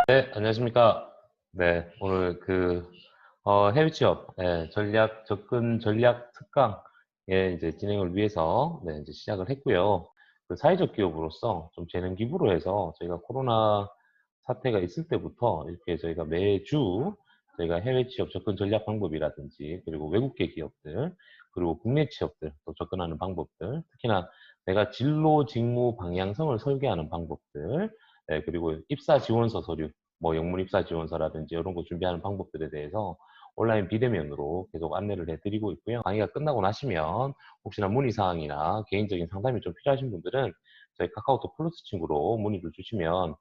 네, 안녕하십니까. 네, 오늘 해외 취업, 접근 전략 특강의 이제 진행을 위해서, 이제 시작을 했고요. 그 사회적 기업으로서 좀 재능 기부로 해서 저희가 코로나 사태가 있을 때부터 이렇게 저희가 매주 저희가 해외 취업 접근 전략 방법이라든지, 그리고 외국계 기업들, 그리고 국내 취업들 또 접근하는 방법들, 특히나 내가 진로, 직무, 방향성을 설계하는 방법들, 그리고 입사 지원서 서류, 뭐 영문 입사 지원서라든지 이런 거 준비하는 방법들에 대해서 온라인 비대면으로 계속 안내를 해드리고 있고요. 강의가 끝나고 나시면 혹시나 문의사항이나 개인적인 상담이 좀 필요하신 분들은 저희 카카오톡 플러스 친구로 문의를 주시면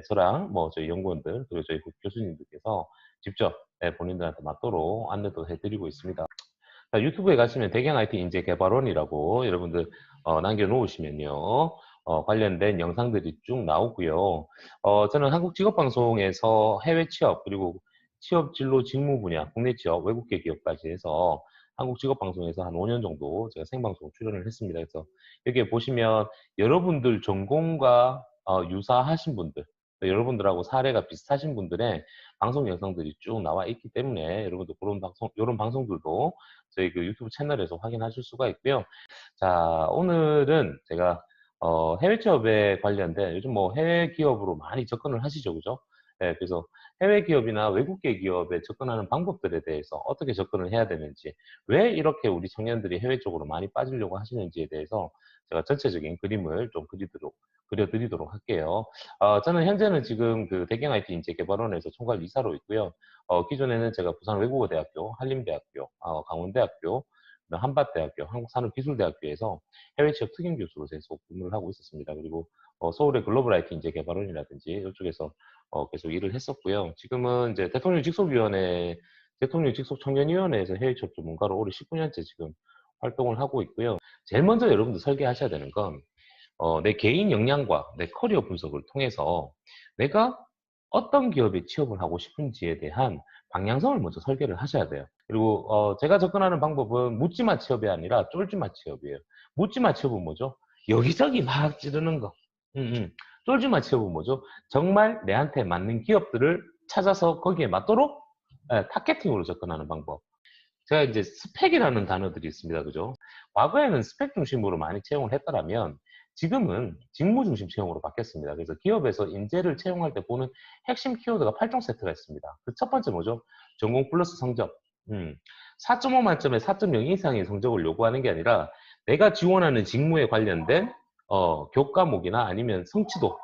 저랑 뭐 저희 연구원들 그리고 저희 교수님들께서 직접 본인들한테 맞도록 안내도 해드리고 있습니다. 자, 유튜브에 가시면 대경 IT 인재 개발원이라고 여러분들 남겨놓으시면요. 관련된 영상들이 쭉 나오고요. 저는 한국직업방송에서 해외 취업 그리고 취업 진로 직무 분야, 국내 취업, 외국계 기업까지 해서 한국직업방송에서 한 5년 정도 제가 생방송 출연을 했습니다. 그래서 여기에 보시면 여러분들 전공과 유사하신 분들, 여러분들하고 사례가 비슷하신 분들의 방송 영상들이 쭉 나와 있기 때문에 여러분들 그런 방송, 이런 방송들도 저희 그 유튜브 채널에서 확인하실 수가 있고요. 자, 오늘은 제가 해외 취업에 관련된 요즘 뭐 해외 기업으로 많이 접근을 하시죠, 그죠? 그래서 해외 기업이나 외국계 기업에 접근하는 방법들에 대해서 어떻게 접근을 해야 되는지, 왜 이렇게 우리 청년들이 해외 쪽으로 많이 빠지려고 하시는지에 대해서 제가 전체적인 그림을 좀 그려드리도록 할게요. 저는 현재는 지금 그 대경 IT 인재 개발원에서 총괄 이사로 있고요. 기존에는 제가 부산 외국어대학교, 한림대학교, 강원대학교, 한밭대학교, 한국산업기술대학교에서 해외 취업 특임 교수로 계속 근무를 하고 있었습니다. 그리고 서울의 글로벌 IT 인재 개발원이라든지 이쪽에서 계속 일을 했었고요. 지금은 이제 대통령 직속 청년위원회에서 해외 취업 전문가로 올해 19년째 지금 활동을 하고 있고요. 제일 먼저 여러분들 설계하셔야 되는 건 내 개인 역량과 내 커리어 분석을 통해서 내가 어떤 기업에 취업을 하고 싶은지에 대한 방향성을 먼저 설계를 하셔야 돼요. 그리고 제가 접근하는 방법은 묻지마 취업이 아니라 쫄지마 취업이에요. 묻지마 취업은 뭐죠? 여기저기 막 찌르는 거. 쫄지마 취업은 뭐죠? 정말 내한테 맞는 기업들을 찾아서 거기에 맞도록 타겟팅으로 접근하는 방법. 제가 이제 스펙이라는 단어들이 있습니다. 그죠? 과거에는 스펙 중심으로 많이 채용을 했더라면 지금은 직무 중심 채용으로 바뀌었습니다. 그래서 기업에서 인재를 채용할 때 보는 핵심 키워드가 8종 세트가 있습니다. 그 첫 번째 뭐죠? 전공 플러스 성적. 4.5 만점에 4.0 이상의 성적을 요구하는 게 아니라 내가 지원하는 직무에 관련된 교과목이나 아니면 성취도.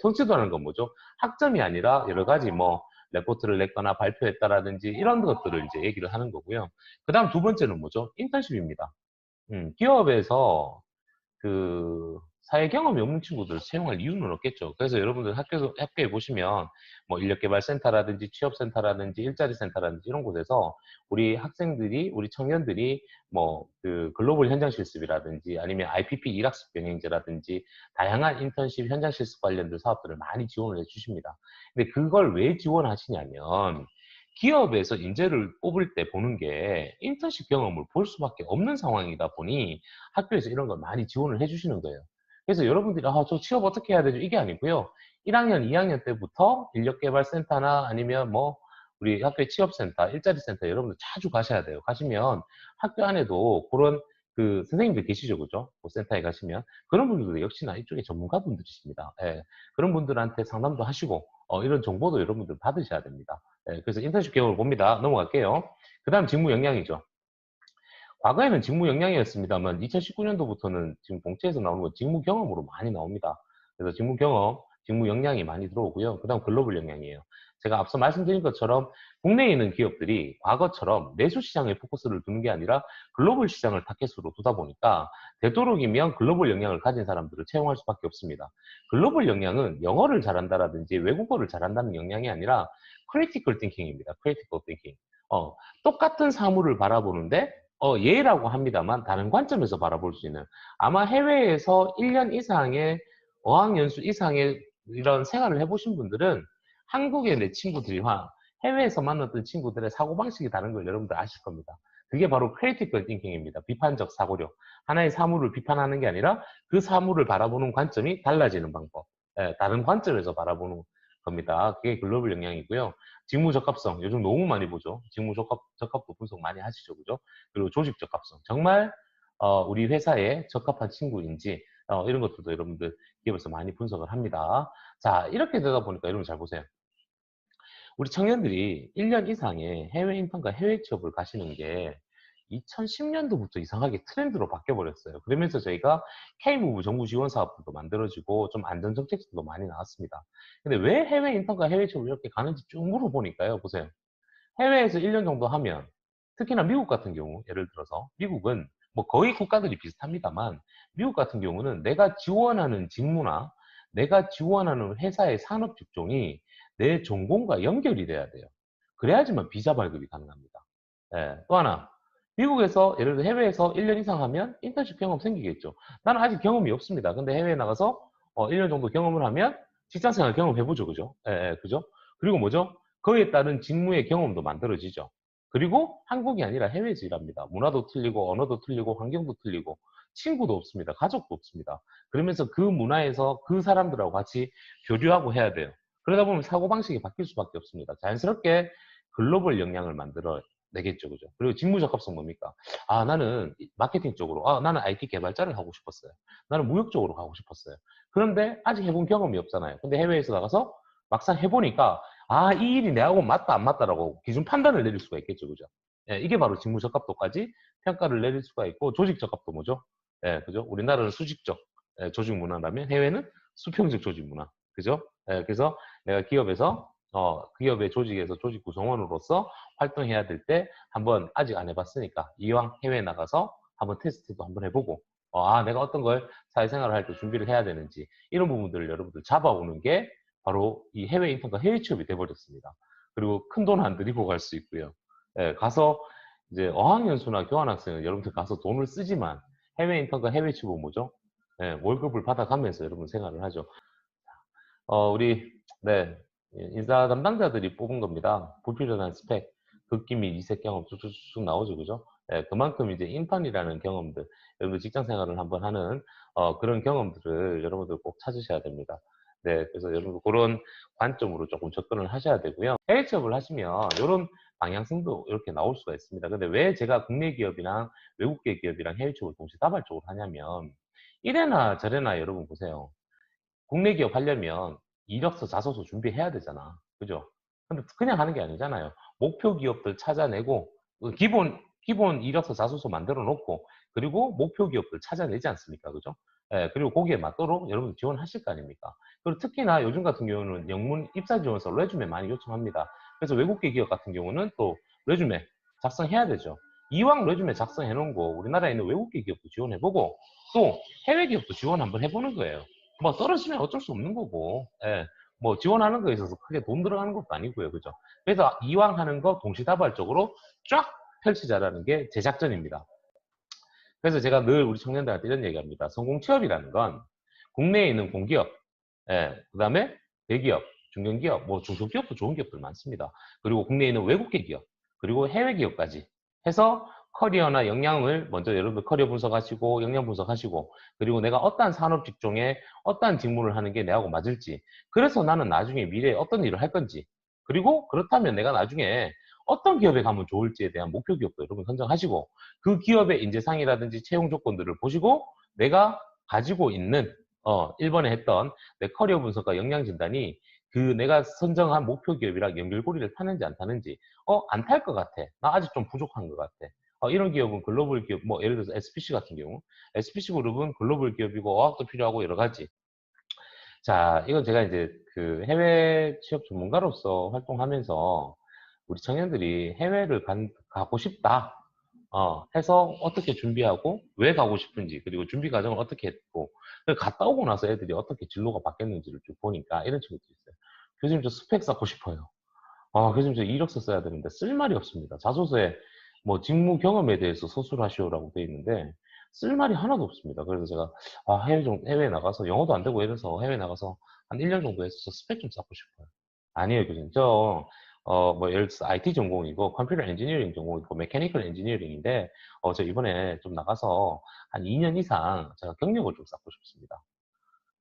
성취도라는 건 뭐죠? 학점이 아니라 여러 가지 뭐 레포트를 냈거나 발표했다라든지 이런 것들을 이제 얘기를 하는 거고요. 그 다음 두 번째는 뭐죠? 인턴십입니다. 기업에서 그 사회 경험이 없는 친구들을 채용할 이유는 없겠죠. 그래서 여러분들 학교에 보시면 뭐 인력개발센터라든지 취업센터라든지 일자리센터라든지 이런 곳에서 우리 청년들이 뭐 그 글로벌 현장 실습이라든지 아니면 IPP 일학습 병행제라든지 다양한 인턴십 현장 실습 관련된 사업들을 많이 지원을 해주십니다. 근데 그걸 왜 지원하시냐면 기업에서 인재를 뽑을 때 보는 게 인턴십 경험을 볼 수밖에 없는 상황이다 보니 학교에서 이런 걸 많이 지원을 해주시는 거예요. 그래서 여러분들이 저 취업 어떻게 해야 되죠? 이게 아니고요. 1학년, 2학년 때부터 인력개발센터나 아니면 뭐 우리 학교의 취업센터, 일자리센터 여러분들 자주 가셔야 돼요. 가시면 학교 안에도 그런 그 선생님들 계시죠, 그죠? 그 센터에 가시면 그런 분들도 역시나 이쪽에 전문가분들이십니다. 그런 분들한테 상담도 하시고 이런 정보도 여러분들 받으셔야 됩니다. 그래서 인턴십 경험을 봅니다. 넘어갈게요. 그 다음 직무 역량이죠. 과거에는 직무 역량이었습니다만 2019년도부터는 지금 공채에서 나오는 건 직무 경험으로 많이 나옵니다. 그래서 직무 경험, 직무 역량이 많이 들어오고요. 그 다음 글로벌 역량이에요. 제가 앞서 말씀드린 것처럼 국내에 있는 기업들이 과거처럼 내수 시장에 포커스를 두는 게 아니라 글로벌 시장을 타겟으로 두다 보니까 되도록이면 글로벌 역량을 가진 사람들을 채용할 수밖에 없습니다. 글로벌 역량은 영어를 잘한다라든지 외국어를 잘한다는 역량이 아니라 크리티컬 띵킹입니다. 크리티컬 띵킹. 똑같은 사물을 바라보는데 예라고 합니다만 다른 관점에서 바라볼 수 있는 아마 해외에서 1년 이상의 어학연수 이상의 이런 생활을 해보신 분들은 한국의 내 친구들이와 해외에서 만났던 친구들의 사고방식이 다른 걸 여러분들 아실 겁니다. 그게 바로 크리티컬 띵킹입니다. 비판적 사고력. 하나의 사물을 비판하는 게 아니라 그 사물을 바라보는 관점이 달라지는 방법. 다른 관점에서 바라보는 겁니다. 그게 글로벌 역량이고요. 직무 적합성, 요즘 너무 많이 보죠. 직무 적합도 분석 많이 하시죠, 그죠? 그리고 조직 적합성, 정말 우리 회사에 적합한 친구인지 이런 것들도 여러분들 기업에서 많이 분석을 합니다. 자, 이렇게 되다 보니까 여러분 잘 보세요. 우리 청년들이 1년 이상의 해외 인턴과 해외 취업을 가시는 게 2010년도부터 이상하게 트렌드로 바뀌어버렸어요. 그러면서 저희가 K무브 정부 지원 사업도 만들어지고 좀 안전정책도 많이 나왔습니다. 근데 왜 해외 인턴과 해외 취업을 이렇게 가는지 쭉 물어보니까요. 보세요. 해외에서 1년 정도 하면 특히나 미국 같은 경우 예를 들어서 미국은 뭐 거의 국가들이 비슷합니다만 미국 같은 경우는 내가 지원하는 직무나 내가 지원하는 회사의 산업 직종이 내 전공과 연결이 돼야 돼요. 그래야지만 비자 발급이 가능합니다. 예, 또 하나 미국에서 예를 들어 해외에서 1년 이상 하면 인턴십 경험 생기겠죠. 나는 아직 경험이 없습니다. 근데 해외에 나가서 1년 정도 경험을 하면 직장생활 경험해보죠. 그죠? 예, 예, 그죠? 그리고 뭐죠? 그에 따른 직무의 경험도 만들어지죠. 그리고 한국이 아니라 해외에서 일합니다. 문화도 틀리고 언어도 틀리고 환경도 틀리고 친구도 없습니다. 가족도 없습니다. 그러면서 그 문화에서 그 사람들하고 같이 교류하고 해야 돼요. 그러다 보면 사고방식이 바뀔 수밖에 없습니다. 자연스럽게 글로벌 역량을 만들어 내겠죠. 그죠? 그리고 직무 적합성 뭡니까? 아, 나는 마케팅 쪽으로, 나는 IT 개발자를 하고 싶었어요. 나는 무역 쪽으로 가고 싶었어요. 그런데 아직 해본 경험이 없잖아요. 근데 해외에서 나가서 막상 해보니까 이 일이 내하고 맞다 안 맞다라고 기준 판단을 내릴 수가 있겠죠. 그죠? 예, 이게 바로 직무 적합도까지 평가를 내릴 수가 있고 조직 적합도 뭐죠? 예, 그죠? 우리나라는 수직적 조직 문화라면 해외는 수평적 조직 문화. 그죠? 예, 그래서 내가 기업에서 기업의 조직에서 조직 구성원으로서 활동해야 될 때 한번 아직 안 해봤으니까 이왕 해외 나가서 한번 테스트도 한번 해보고 내가 어떤 걸 사회생활을 할 때 준비를 해야 되는지 이런 부분들을 여러분들 잡아오는 게 바로 이 해외 인턴과 해외 취업이 돼버렸습니다. 그리고 큰 돈 안 들이고 갈 수 있고요. 예, 가서 이제 어학연수나 교환학생은 여러분들 가서 돈을 쓰지만 해외 인턴과 해외 취업은 뭐죠? 예, 월급을 받아가면서 여러분 생활을 하죠. 우리 네 인사 담당자들이 뽑은 겁니다. 불필요한 스펙, 극기 및 이색 경험 쭉쭉쭉 나오죠, 그죠? 예, 그만큼 이제 인턴이라는 경험들, 여러분 직장 생활을 한번 하는 그런 경험들을 여러분들 꼭 찾으셔야 됩니다. 네, 그래서 여러분 그런 관점으로 조금 접근을 하셔야 되고요. 해외 취업을 하시면 이런 방향성도 이렇게 나올 수가 있습니다. 근데 왜 제가 국내 기업이랑 외국계 기업이랑 해외 취업을 동시다발적으로 하냐면 이래나 저래나 여러분 보세요. 국내 기업 하려면 이력서, 자소서 준비해야 되잖아. 그죠? 근데 그냥 하는 게 아니잖아요. 목표 기업들 찾아내고, 기본 이력서, 자소서 만들어 놓고, 그리고 목표 기업들 찾아내지 않습니까? 그죠? 예, 그리고 거기에 맞도록 여러분 지원하실 거 아닙니까? 그리고 특히나 요즘 같은 경우는 영문 입사 지원서 레주메 많이 요청합니다. 그래서 외국계 기업 같은 경우는 또 레주메 작성해야 되죠. 이왕 레주메 작성해 놓은 거 우리나라에 있는 외국계 기업도 지원해보고 또 해외 기업도 지원 한번 해보는 거예요. 뭐 떨어지면 어쩔 수 없는 거고, 예. 뭐 지원하는 거에 있어서 크게 돈 들어가는 것도 아니고요, 그죠? 그래서 이왕 하는 거 동시다발적으로 쫙 펼치자라는 게 제 작전입니다. 그래서 제가 늘 우리 청년들한테 이런 얘기합니다. 성공 취업이라는 건 국내에 있는 공기업, 예, 그다음에 대기업, 중견기업, 뭐 중소기업도 좋은 기업들 많습니다. 그리고 국내에 있는 외국계 기업, 그리고 해외 기업까지 해서 커리어나 역량을 먼저 여러분들 커리어 분석하시고 역량 분석하시고 그리고 내가 어떠한 산업 직종에 어떠한 직무를 하는 게 내하고 맞을지 그래서 나는 나중에 미래에 어떤 일을 할 건지 그리고 그렇다면 내가 나중에 어떤 기업에 가면 좋을지에 대한 목표 기업도 여러분 선정하시고 그 기업의 인재상이라든지 채용 조건들을 보시고 내가 가지고 있는 1번에 했던 내 커리어 분석과 역량 진단이 그 내가 선정한 목표 기업이랑 연결고리를 타는지 안 타는지 안 탈 것 같아. 나 아직 좀 부족한 것 같아. 이런 기업은 글로벌 기업, 뭐 예를 들어서 SPC 같은 경우 SPC 그룹은 글로벌 기업이고 어학도 필요하고 여러 가지. 자, 이건 제가 이제 그 해외 취업 전문가로서 활동하면서 우리 청년들이 해외를 가고 싶다. 해서 어떻게 준비하고 왜 가고 싶은지 그리고 준비 과정을 어떻게 했고 갔다 오고 나서 애들이 어떻게 진로가 바뀌었는지를 쭉 보니까 이런 친구들이 있어요. 교수님 저 스펙 쌓고 싶어요. 교수님 저 이력서 써야 되는데 쓸 말이 없습니다. 자소서에 뭐 직무 경험에 대해서 서술하시오라고 돼 있는데 쓸 말이 하나도 없습니다. 그래서 제가 해외 나가서 영어도 안 되고 이래서 해외 나가서 한 1년 정도 해서 저 스펙 좀 쌓고 싶어요. 아니에요, 교수님. 뭐, 예를 들어서 IT 전공이고, 컴퓨터 엔지니어링 전공이고, 메케니컬 엔지니어링인데, 저 이번에 좀 나가서 한 2년 이상 제가 경력을 좀 쌓고 싶습니다.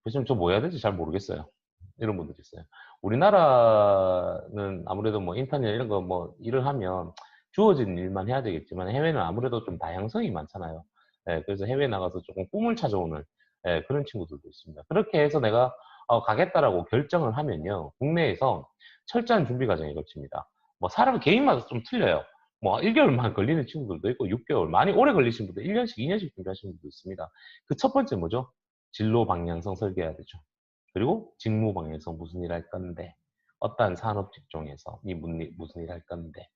교수님, 저 뭐 해야 될지 잘 모르겠어요. 이런 분들이 있어요. 우리나라는 아무래도 뭐 인턴이나 이런 거 뭐 일을 하면 주어진 일만 해야 되겠지만 해외는 아무래도 좀 다양성이 많잖아요. 예, 그래서 해외 나가서 조금 꿈을 찾아오는 예, 그런 친구들도 있습니다. 그렇게 해서 내가 가겠다라고 결정을 하면요. 국내에서 철저한 준비 과정이 거칩니다. 뭐 사람 개인마다 좀 틀려요. 뭐 1개월만 걸리는 친구들도 있고 6개월, 많이 오래 걸리신 분들 1년씩, 2년씩 준비하시는 분도 있습니다. 그 첫 번째 뭐죠? 진로 방향성 설계해야 되죠. 그리고 직무 방향성 무슨 일 할 건데, 어떠한 산업 직종에서 무슨 일 할 건데,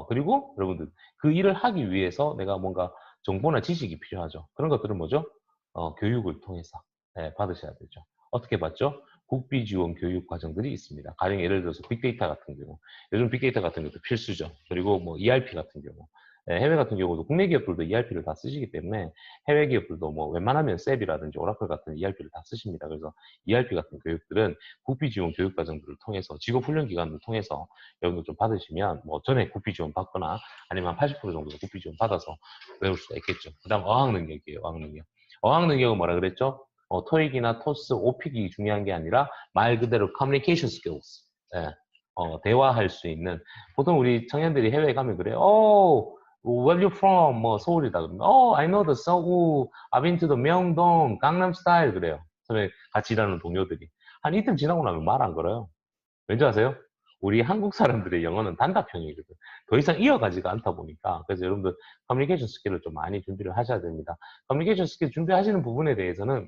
그리고 여러분들 그 일을 하기 위해서 내가 뭔가 정보나 지식이 필요하죠. 그런 것들은 뭐죠? 교육을 통해서 받으셔야 되죠. 어떻게 받죠? 국비 지원 교육 과정들이 있습니다. 가령 예를 들어서 빅데이터 같은 경우, 요즘 빅데이터 같은 것도 필수죠. 그리고 뭐 ERP 같은 경우, 해외 같은 경우도 국내 기업들도 ERP를 다 쓰시기 때문에 해외 기업들도 뭐 웬만하면 셉이라든지 오라클 같은 ERP를 다 쓰십니다. 그래서 ERP 같은 교육들은 국비 지원 교육 과정들을 통해서 직업 훈련 기관을 통해서 여러분들 좀 받으시면 뭐 전에 국비 지원 받거나 아니면 80% 정도 국비 지원 받아서 외울 수가 있겠죠. 그다음 어학 능력이에요. 어학 능력. 어학 능력은 뭐라 그랬죠? 토익이나 토스, 오픽이 중요한 게 아니라 말 그대로 communication skills. 예. 대화할 수 있는 보통 우리 청년들이 해외에 가면 그래요. Where you from? 뭐 서울이다 그러면 I know the Seoul. I've been to the 명동, 강남 스타일 그래요. 처음에 같이 일하는 동료들이 한 이틀 지나고 나면 말 안 걸어요. 왠지 아세요? 우리 한국 사람들의 영어는 단답형이거든. 더 이상 이어가지가 않다 보니까. 그래서 여러분들 커뮤니케이션 스킬을 좀 많이 준비를 하셔야 됩니다. 커뮤니케이션 스킬 준비하시는 부분에 대해서는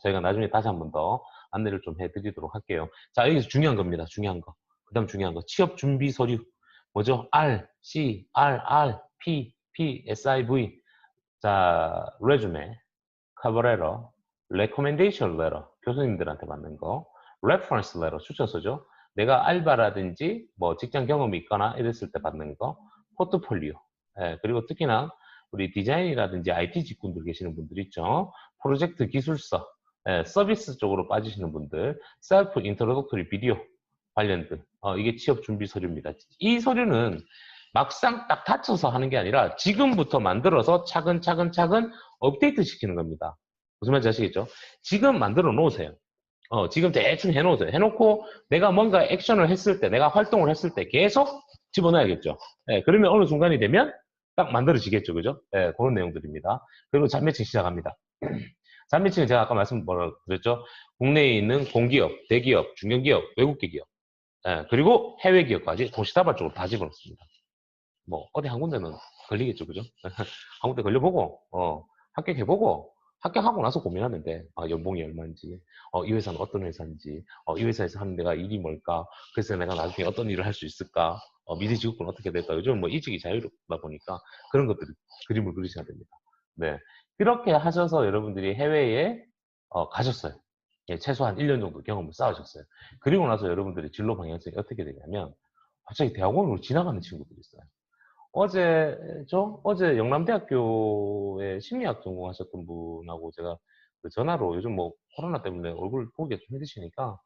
저희가 나중에 다시 한 번 더 안내를 좀 해드리도록 할게요. 자, 여기서 중요한 겁니다. 중요한 거. 그 다음 중요한 거. 취업 준비 서류. 뭐죠? R, C, R, P, S, I, V. 자, resume, cover letter, recommendation letter, 교수님들한테 받는 거, reference letter, 추천서죠. 내가 알바라든지 뭐 직장 경험이 있거나 이랬을 때 받는 거, 포트폴리오. 예, 그리고 특히나 우리 디자인이라든지 IT 직군들 계시는 분들 있죠. 프로젝트 기술서, 예, 서비스 쪽으로 빠지시는 분들, 셀프 인트로덕토리 비디오 관련들, 이게 취업 준비 서류입니다. 이 서류는 막상 딱 닫혀서 하는 게 아니라 지금부터 만들어서 차근차근 업데이트 시키는 겁니다. 무슨 말인지 아시겠죠? 지금 만들어 놓으세요. 지금 대충 해놓으세요. 해놓고 내가 뭔가 액션을 했을 때, 내가 활동을 했을 때 계속 집어넣어야겠죠. 예, 그러면 어느 순간이 되면 딱 만들어지겠죠. 그죠? 예, 그런 내용들입니다. 그리고 잔매칭 시작합니다. 잔매칭은 제가 아까 말씀드렸죠. 국내에 있는 공기업, 대기업, 중견기업, 외국계 기업, 예, 그리고 해외 기업까지 동시다발적으로 다 집어넣습니다. 뭐 어디 한 군데는 걸리겠죠, 그죠? 한 군데 걸려보고 합격해보고 합격하고 나서 고민하는데 연봉이 얼마인지 이 회사는 어떤 회사인지 이 회사에서 하는 내가 일이 뭘까 그래서 내가 나중에 어떤 일을 할 수 있을까 미래 직업은 어떻게 될까 요즘 뭐 이직이 자유롭다 보니까 그런 것들 그림을 그리셔야 됩니다. 네, 그렇게 하셔서 여러분들이 해외에 가셨어요. 예, 최소한 1년 정도 경험을 쌓으셨어요. 그리고 나서 여러분들의 진로 방향성이 어떻게 되냐면 갑자기 대학원으로 지나가는 친구들이 있어요. 어제 영남대학교에 심리학 전공하셨던 분하고 제가 그 전화로 요즘 뭐 코로나 때문에 얼굴 보기가 좀 힘드시니까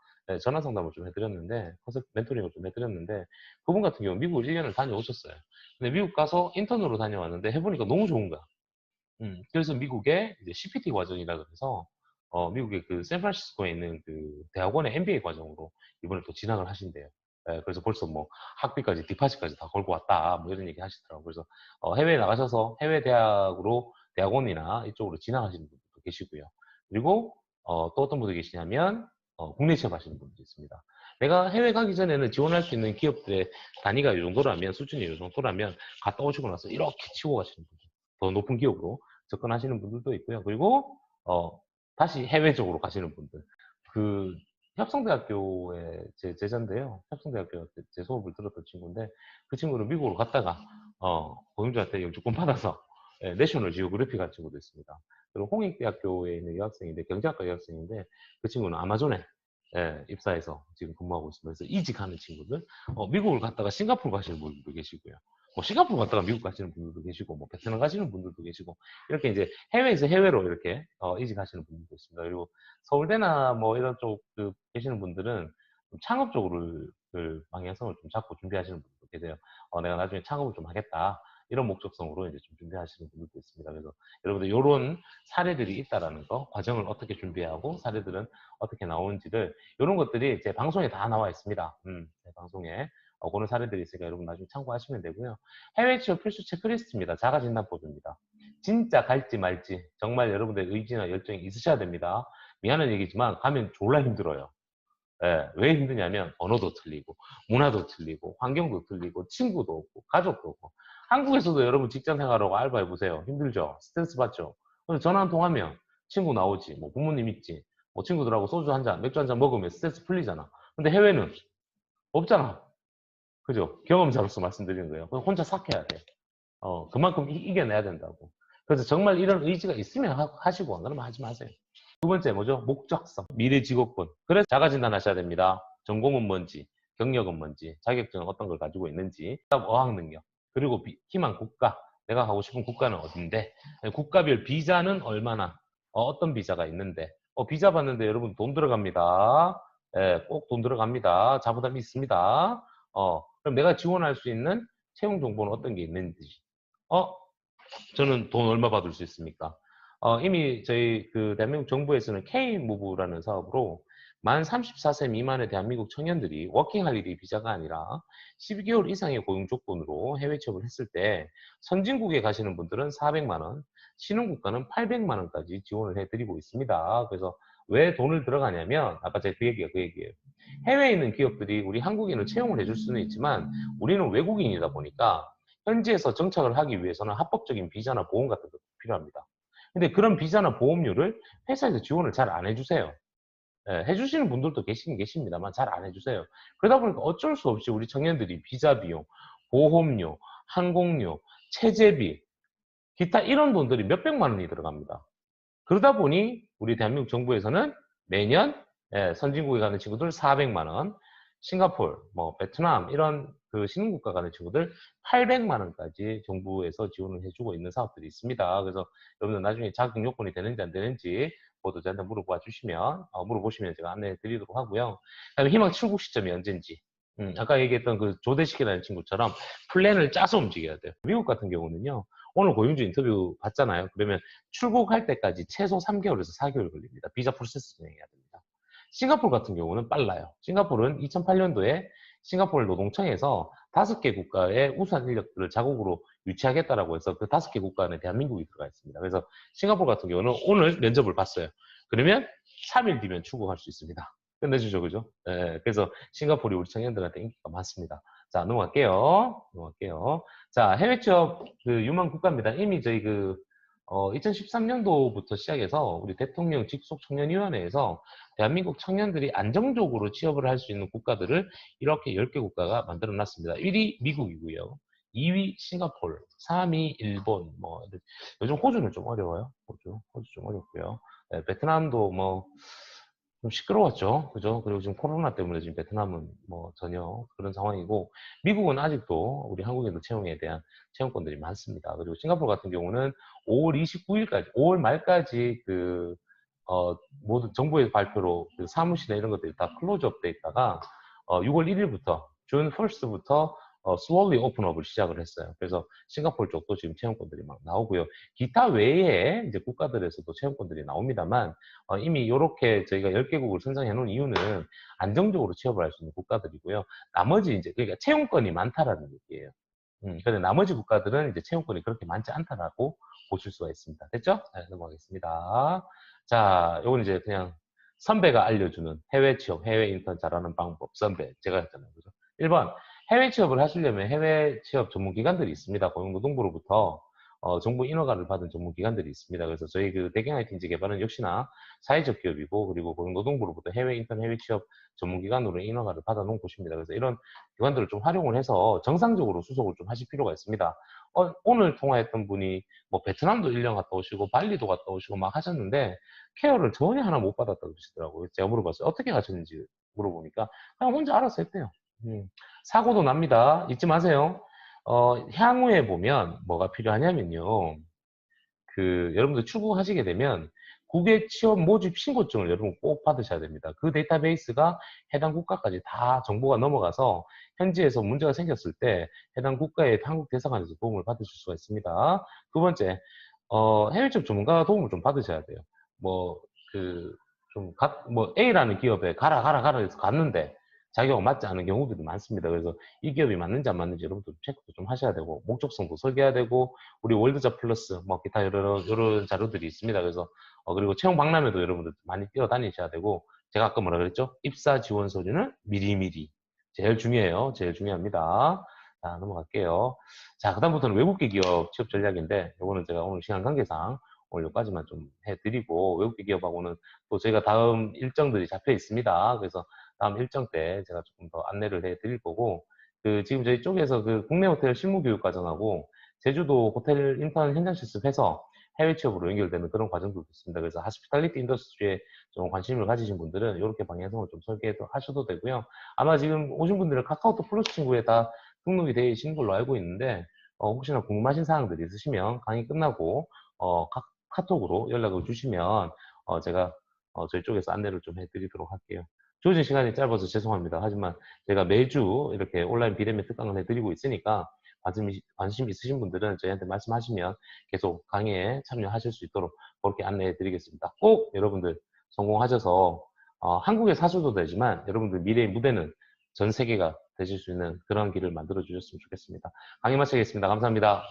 전화 상담을 좀 해드렸는데, 컨설팅 멘토링을 좀 해드렸는데, 그분 같은 경우 미국을 1년을 다녀오셨어요. 근데 미국 가서 인턴으로 다녀왔는데 해보니까 너무 좋은 거야. 그래서 미국의 이제 CPT 과정이라 그래서 미국의 그 샌프란시스코에 있는 그 대학원의 MBA 과정으로 이번에 또 진학을 하신대요. 예, 그래서 벌써 뭐 학비까지 디파짓까지 다 걸고 왔다 뭐 이런 얘기 하시더라고요. 그래서 해외에 나가셔서 해외 대학으로 대학원이나 이쪽으로 진학하시는 분들도 계시고요. 그리고 또 어떤 분들이 계시냐면 국내 취업하시는 분들도 있습니다. 내가 해외 가기 전에는 지원할 수 있는 기업들의 단위가 이 정도라면, 수준이 이 정도라면 갔다 오시고 나서 이렇게 치고 가시는 분들, 더 높은 기업으로 접근하시는 분들도 있고요. 그리고 다시 해외 쪽으로 가시는 분들. 그 협성대학교의 제 제자인데요. 협성대학교 제 수업을 들었던 친구인데 그 친구는 미국으로 갔다가 고용주한테 영주권 받아서 내셔널 지오그래피 간 친구도 있습니다. 그리고 홍익대학교에 있는 여학생인데 경제학과 여학생인데 그 친구는 아마존에 입사해서 지금 근무하고 있습니다. 그래서 이직하는 친구들, 미국을 갔다가 싱가포르 가시는 분들도 계시고요. 뭐 싱가포르 갔다가 미국 가시는 분들도 계시고, 뭐 베트남 가시는 분들도 계시고, 이렇게 이제 해외에서 해외로 이렇게 이직하시는 분들도 있습니다. 그리고 서울대나 뭐 이런 쪽 계시는 분들은 좀 창업 쪽으로 방향성을 좀 잡고 준비하시는 분들도 계세요. 내가 나중에 창업을 좀 하겠다. 이런 목적성으로 이제 좀 준비하시는 분들도 있습니다. 그래서 여러분들 이런 사례들이 있다라는 거, 과정을 어떻게 준비하고 사례들은 어떻게 나오는지를 이런 것들이 제 방송에 다 나와 있습니다. 제 방송에 그런 사례들이 있으니까 여러분 나중에 참고하시면 되고요. 해외 취업 필수 체크리스트입니다. 자가진단법입니다. 진짜 갈지 말지 정말 여러분들의 의지나 열정이 있으셔야 됩니다. 미안한 얘기지만 가면 졸라 힘들어요. 예, 왜 힘드냐면 언어도 틀리고 문화도 틀리고 환경도 틀리고 친구도 없고 가족도 없고 한국에서도 여러분 직장 생활하고 알바해 보세요. 힘들죠? 스트레스 받죠? 근데 전화 한 통하면 친구 나오지 뭐 부모님 있지 뭐 친구들하고 소주 한 잔 맥주 한 잔 먹으면 스트레스 풀리잖아. 근데 해외는 없잖아. 그죠? 경험자로서 말씀드리는 거예요. 그냥 혼자 삭해야 돼. 그만큼 이겨내야 된다고. 그래서 정말 이런 의지가 있으면 하시고 안 그러면 하지 마세요. 두 번째 뭐죠? 목적성, 미래 직업군. 그래서 자가진단 하셔야 됩니다. 전공은 뭔지, 경력은 뭔지, 자격증은 어떤 걸 가지고 있는지, 어학 능력, 그리고 희망 국가, 내가 가고 싶은 국가는 어딘데, 국가별 비자는 얼마나, 어떤 비자가 있는데, 비자 받는데 여러분 돈 들어갑니다. 예, 꼭 돈 들어갑니다. 자부담이 있습니다. 그럼 내가 지원할 수 있는 채용 정보는 어떤 게 있는지, 어, 저는 돈 얼마 받을 수 있습니까? 이미 저희 그 대한민국 정부에서는 K무브라는 사업으로 만 34세 미만의 대한민국 청년들이 워킹 할리데이 비자가 아니라 12개월 이상의 고용 조건으로 해외 취업을 했을 때 선진국에 가시는 분들은 400만 원, 신흥국가는 800만 원까지 지원을 해드리고 있습니다. 그래서 왜 돈을 들어가냐면 아까 제가 그 얘기예요. 해외에 있는 기업들이 우리 한국인을 채용을 해줄 수는 있지만 우리는 외국인이다 보니까 현지에서 정착을 하기 위해서는 합법적인 비자나 보험 같은 것도 필요합니다. 근데 그런 비자나 보험료를 회사에서 지원을 잘 안 해주세요. 예, 해주시는 분들도 계시긴 계십니다만 잘 안 해주세요. 그러다 보니까 어쩔 수 없이 우리 청년들이 비자 비용, 보험료, 항공료, 체재비, 기타 이런 돈들이 몇백만 원이 들어갑니다. 그러다 보니 우리 대한민국 정부에서는 매년 선진국에 가는 친구들 400만 원, 싱가폴, 뭐 베트남 이런 그 신흥국가 가는 친구들 800만 원까지 정부에서 지원을 해주고 있는 사업들이 있습니다. 그래서 여러분들 나중에 자격 요건이 되는지 안 되는지 모두 저한테 물어보시면 제가 안내해 드리도록 하고요. 그다음에 희망 출국 시점이 언제인지. 아까 얘기했던 그 조대식이라는 친구처럼 플랜을 짜서 움직여야 돼요. 미국 같은 경우는요. 오늘 고용주 인터뷰 봤잖아요. 그러면 출국할 때까지 최소 3개월에서 4개월 걸립니다. 비자 프로세스 진행해야 됩니다. 싱가포르 같은 경우는 빨라요. 싱가포르는 2008년도에 싱가포르 노동청에서 5개 국가의 우수한 인력들을 자국으로 유치하겠다라고 해서 그 5개 국가 안에 대한민국이 들어가 있습니다. 그래서 싱가포르 같은 경우는 오늘 면접을 봤어요. 그러면 3일 뒤면 출국할 수 있습니다. 끝내주죠, 그죠? 네, 그래서 싱가포르이 우리 청년들한테 인기가 많습니다. 자, 넘어갈게요. 자, 해외 취업 그 유망 국가입니다. 이미 저희 2013년도부터 시작해서 우리 대통령 직속 청년위원회에서 대한민국 청년들이 안정적으로 취업을 할 수 있는 국가들을 이렇게 10개 국가가 만들어 놨습니다. 1위 미국이고요. 2위 싱가포르, 3위 일본, 요즘 호주는 좀 어려워요. 호주 좀 어렵고요. 네, 베트남도 좀 시끄러웠죠. 그죠? 그리고 지금 코로나 때문에 지금 베트남은 전혀 그런 상황이고, 미국은 아직도 우리 한국인들 채용에 대한 채용권들이 많습니다. 그리고 싱가포르 같은 경우는 5월 29일까지, 5월 말까지 모든 정부의 발표로 그 사무실에 이런 것들이 다 클로즈업 돼 있다가, 6월 1일부터, 준 1스트부터 slowly openup을 시작을 했어요. 그래서 싱가포르 쪽도 지금 채용권들이 막 나오고요. 기타 외에 이제 국가들에서도 채용권들이 나옵니다만, 이미 이렇게 저희가 10개국을 선정해 놓은 이유는 안정적으로 취업을 할 수 있는 국가들이고요. 나머지 이제, 그러니까 채용권이 많다라는 얘기예요. 근데 나머지 국가들은 이제 채용권이 그렇게 많지 않다라고 보실 수가 있습니다. 됐죠? 네, 넘어가겠습니다. 자, 요건 이제 그냥 선배가 알려주는 해외 취업, 해외 인턴 잘하는 방법, 선배. 제가 했잖아요. 그죠? 1번, 해외 취업을 하시려면 해외 취업 전문기관들이 있습니다. 고용노동부로부터 정부 인허가를 받은 전문기관들이 있습니다. 그래서 저희 그 대경 IT인지 개발은 역시나 사회적 기업이고, 그리고 고용노동부로부터 해외 인턴, 해외 취업 전문기관으로 인허가를 받아놓은 곳입니다. 그래서 이런 기관들을 좀 활용을 해서 정상적으로 수속을 좀 하실 필요가 있습니다. 오늘 통화했던 분이 베트남도 1년 갔다 오시고 발리도 갔다 오시고 막 하셨는데 케어를 전혀 하나 못 받았다고 그러시더라고요. 제가 물어봤어요. 어떻게 가셨는지 물어보니까 그냥 혼자 알아서 했대요. 사고도 납니다. 잊지 마세요. 향후에 보면 뭐가 필요하냐면요. 여러분들 출국하시게 되면 국외 취업 모집 신고증을 여러분 꼭 받으셔야 됩니다. 그 데이터베이스가 해당 국가까지 다 정보가 넘어가서 현지에서 문제가 생겼을 때 해당 국가의 한국 대사관에서 도움을 받으실 수가 있습니다. 두 번째, 해외 취업 전문가 도움을 좀 받으셔야 돼요. 뭐, 그, A라는 기업에 가라 해서 갔는데 자기하고 맞지 않은 경우들이 많습니다. 그래서 이 기업이 맞는지 안 맞는지 여러분들 체크도 좀 하셔야 되고, 목적성도 설계해야 되고, 우리 월드잡 플러스, 뭐, 기타 여러 자료들이 있습니다. 그래서, 그리고 채용 박람회도 여러분들 많이 뛰어다니셔야 되고, 제가 아까 뭐라 그랬죠? 입사 지원 서류는 미리미리. 제일 중요해요. 제일 중요합니다. 자, 넘어갈게요. 자, 그다음부터는 외국계 기업 취업 전략인데, 요거는 제가 오늘 시간 관계상 오늘 여기까지만 좀 해드리고, 외국계 기업하고는 또 저희가 다음 일정들이 잡혀 있습니다. 그래서 다음 일정 때 제가 조금 더 안내를 해드릴 거고, 지금 저희 쪽에서 국내 호텔 실무교육과정하고, 제주도 호텔 인턴 현장 실습해서 해외 취업으로 연결되는 그런 과정도 있습니다. 그래서 하스피탈리티 인더스트리에 좀 관심을 가지신 분들은 이렇게 방향성을 좀 설계도 하셔도 되고요. 아마 지금 오신 분들은 카카오톡 플러스 친구에 다 등록이 되어 계신 걸로 알고 있는데, 혹시나 궁금하신 사항들이 있으시면 강의 끝나고 카톡으로 연락을 주시면 제가 저희 쪽에서 안내를 좀 해드리도록 할게요. 주어진 시간이 짧아서 죄송합니다. 하지만 제가 매주 이렇게 온라인 비대면 특강을 해드리고 있으니까 관심 있으신 분들은 저희한테 말씀하시면 계속 강의에 참여하실 수 있도록 그렇게 안내해 드리겠습니다. 꼭 여러분들 성공하셔서 한국의 사수도 되지만 여러분들 미래의 무대는 전 세계가 되실 수 있는 그런 길을 만들어 주셨으면 좋겠습니다. 강의 마치겠습니다. 감사합니다.